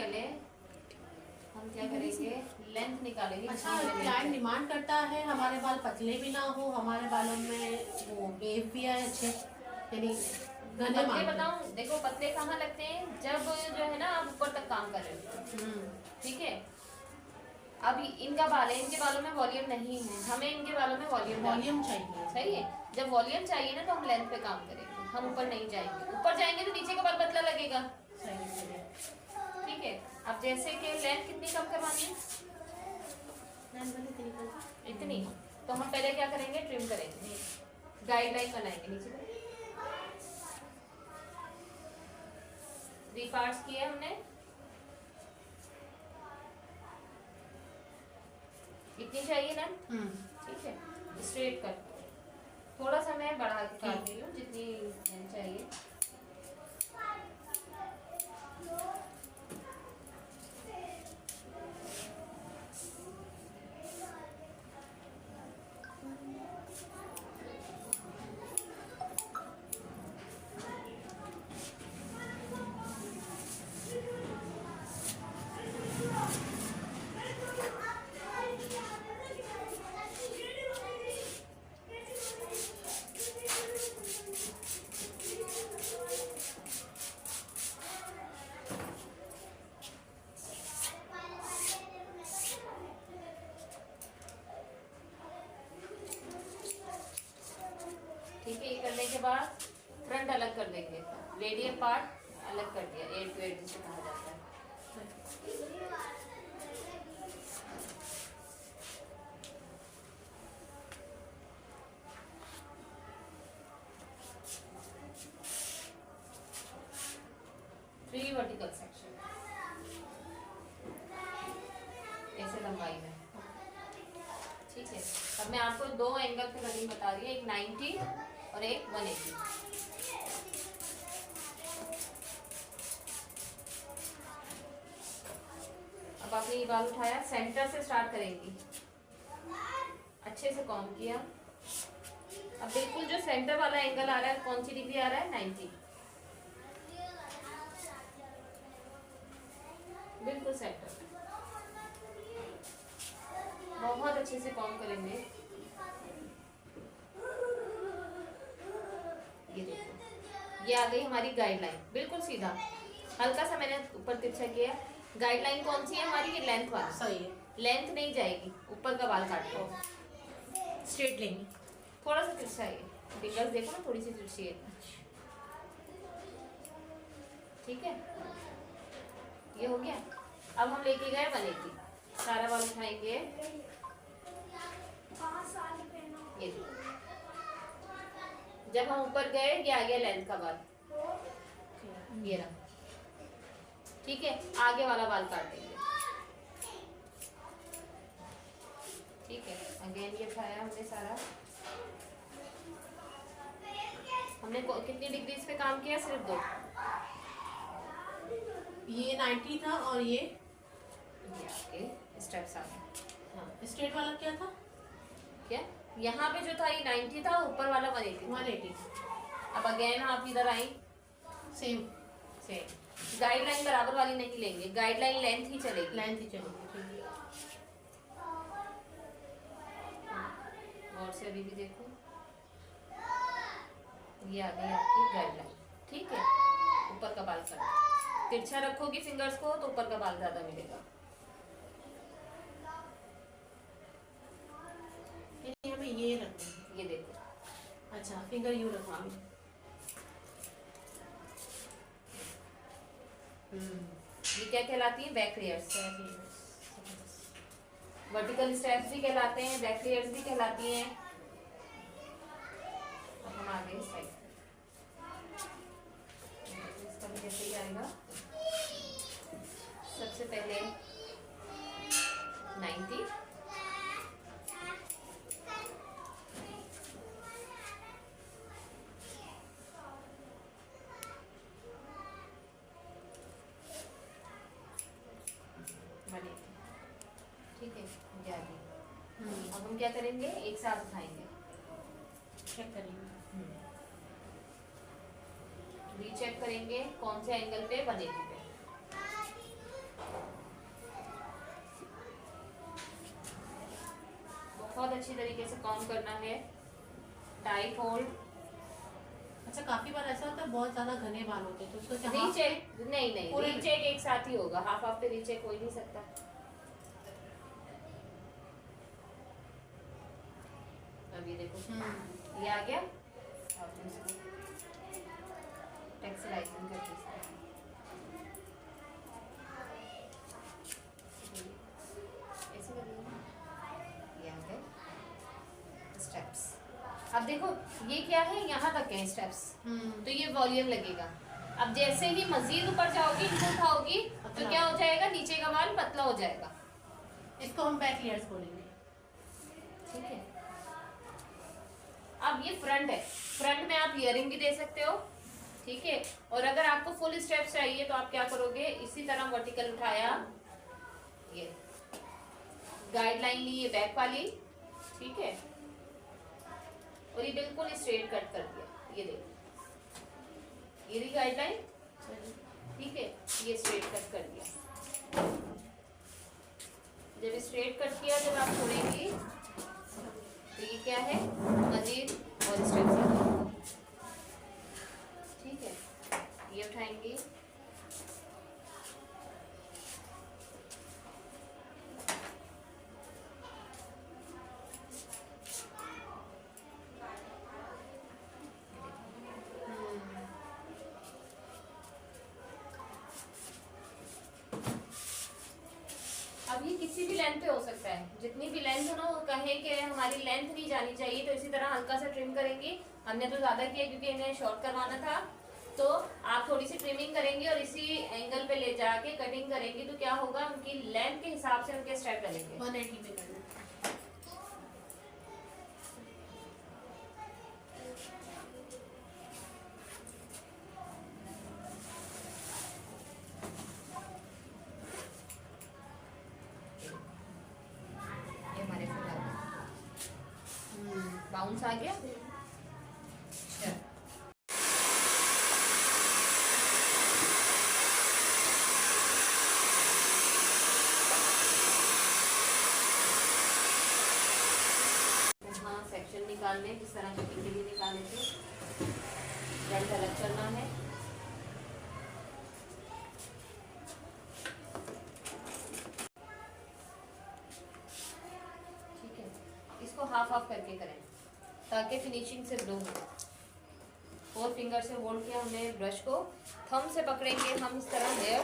पहले हम क्या करेंगे, लेंथ निकालेंगे। अच्छा, क्लाइंट डिमांड करता है हमारे बाल पतले भी ना हो, हमारे बालों में वो वेव भी आए अच्छे, यानी घने पतले मांगते हैं। बताऊं, देखो पतले कहाँ लगते हैं, जब जो है ना आप ऊपर तक काम कर रहे हो, ठीक है। अभी इनका बाल है, इनके बालों में वॉल्यूम नहीं है, हमें इनके बालों में वॉल्यूम चाहिए। सही है। जब वॉल्यूम चाहिए ना तो हम लेंथ पे काम करेंगे, हम ऊपर नहीं जाएंगे। ऊपर जाएंगे तो नीचे का बाल पतला लगेगा, सही। ठीक है। अब जैसे कि लेंथ कितनी कम करवानी है, इतनी। तो हम पहले क्या करेंगे, ट्रिम करेंगे, गाइडलाइन बनाएंगे नीचे। 3 पार्ट्स किए हमने, इतनी चाहिए ना, ठीक है। स्ट्रेट कर, थोड़ा सा मैं बढ़ा के काट रही हूँ जितनी चाहिए। ठीक है, ये करने के बाद फ्रंट अलग कर देंगे, रेडियल पार्ट अलग कर दिया, 8 to 8 जिसे कहा जाता है। थ्री वर्टिकल सेक्शन ऐसे लंबाई में, ठीक है। अब मैं आपको 2 एंगल पे कटिंग बता रही है, एक 90 और एक 180। अब आपने ये बाल उठाया, सेंटर से स्टार्ट करेंगी, अच्छे से कॉम्ब किया। अब बिल्कुल जो सेंटर वाला एंगल आ रहा है, कौन सी डिग्री आ रहा है, 90, बिल्कुल सेंटर। बहुत अच्छे से कॉम्ब करेंगे। ये देखो, ये आ गई हमारी गाइडलाइन, बिल्कुल सीधा। हल्का सा मैंने ऊपर तिरछा किया। गाइडलाइन कौन सी है हमारी, ये लेंथ वाली। सही है। लेंथ नहीं जाएगी, ऊपर का बाल काट लो, स्ट्रेट लेंगे। थोड़ा सा तिरछा है, फिंगर्स देखो ना, थोड़ी सी तिरछी है, ठीक है। ये हो गया। अब हम लेके गए 180, सारा बाल उठाएंगे, ये देखो। जब हम ऊपर गए, ये आ गया लेंथ का बाल, ये रहा, ठीक है। आगे वाला बाल काट देंगे, ठीक है। अगेन ये उठाया हमने सारा। हमने कितनी डिग्रीज पे काम किया, सिर्फ 2। ये 90 था और ये आगे स्टेप्स आ गए। हाँ, स्ट्रेट वाला क्या था, क्या यहाँ पे जो था ये 90 था, ऊपर वाला 180। अब अगेन आप इधर आई, सेम गाइडलाइन बराबर वाली नहीं लेंगे, गाइडलाइन लेंथ ही चलेगी, ठीक है। और से अभी भी देखो, ये आ गई आपकी गाइडलाइन, ठीक है। ऊपर का बाल कर तिरछा रखोगी फिंगर्स को तो ऊपर का बाल ज्यादा मिलेगा। हमें ये रखना, ये देखो, अच्छा फिंगर यू रखना। ये क्या कहलाती है, बैक लेयर्स। वर्टिकल स्टेप्स भी कहलाते हैं, बैक लेयर्स भी कहलाती हैं। अब हम आ गए साइड, इसका भी जैसे ही आएगा, सबसे पहले 90, ठीक है। ये आ गई। अब हम क्या करेंगे, एक साथ उठाएंगे, चेक करेंगे, रीचेक करेंगे कौन से एंगल पे, 180 पे। बहुत अच्छी तरीके से काउंट करना है, टाइट होल्ड। अच्छा, काफी बार ऐसा होता है बहुत ज्यादा घने बाल होते हैं तो उसको क्या रीचेक नहीं, पूरे रीचेक एक साथ ही होगा, हाफ हाफ पे रीचेक हो ही नहीं सकता। अभी देखो ये आ गया, अब इसको टेक्सचराइजिंग करके ऐसे कर लेना। ये आ गए स्टेप्स। अब देखो ये क्या है, यहाँ तक है स्टेप्स, तो ये वॉल्यूम लगेगा। अब जैसे ही मजीद ऊपर जाओगी, इनको उठाओगी, तो क्या हो जाएगा, नीचे का बाल पतला हो जाएगा। इसको हम बैक लेयर्स बोलेंगे। ठीक है, अब ये फ्रंट है, फ्रंट में आप इयरिंग भी दे सकते हो। ठीक है, और अगर आपको फुल स्टेप्स चाहिए तो आप क्या करोगे, इसी तरह वर्टिकल उठाया, ये गाइडलाइन ली ये बैक वाली, ठीक है, और ये बिल्कुल स्ट्रेट कट कर दिया, ये देखो ये रही गाइडलाइन, ठीक है, ये स्ट्रेट कट कर दिया। जब स्ट्रेट कट किया, जब आप छोड़ेंगी तो ये क्या है, मजीद और स्टेप्स, ठीक है, ये उठाएंगे, अब ये किसी भी लेंथ पे हो सकता है, जितनी भी लेंथ हो ना, वो कहें कि हमारी लेंथ नहीं जानी चाहिए, तो इसी तरह हल्का सा ट्रिम करेंगे। हमने तो ज़्यादा किया क्योंकि इन्हें शॉर्ट करवाना था, तो आप थोड़ी सी ट्रिमिंग करेंगी और इसी एंगल पे ले जाके कटिंग करेंगी, तो क्या होगा, उनकी लेंथ के हिसाब से उनके स्टेप डलेंगे। 180 पे करना। ये हमारे फुल आ गया, बाउंस आ गया। हाँ, सेक्शन निकालने, किस तरह कटिंग के लिए निकाले थे, फ्रंट अलग करना है। ठीक है, इसको हाफ हाफ करके करें ताकि फिनिशिंग से ग्लो हो। 4 फिंगर से होल्ड किया हमने ब्रश को, थंब से पकड़ेंगे हम इस तरह हेयर,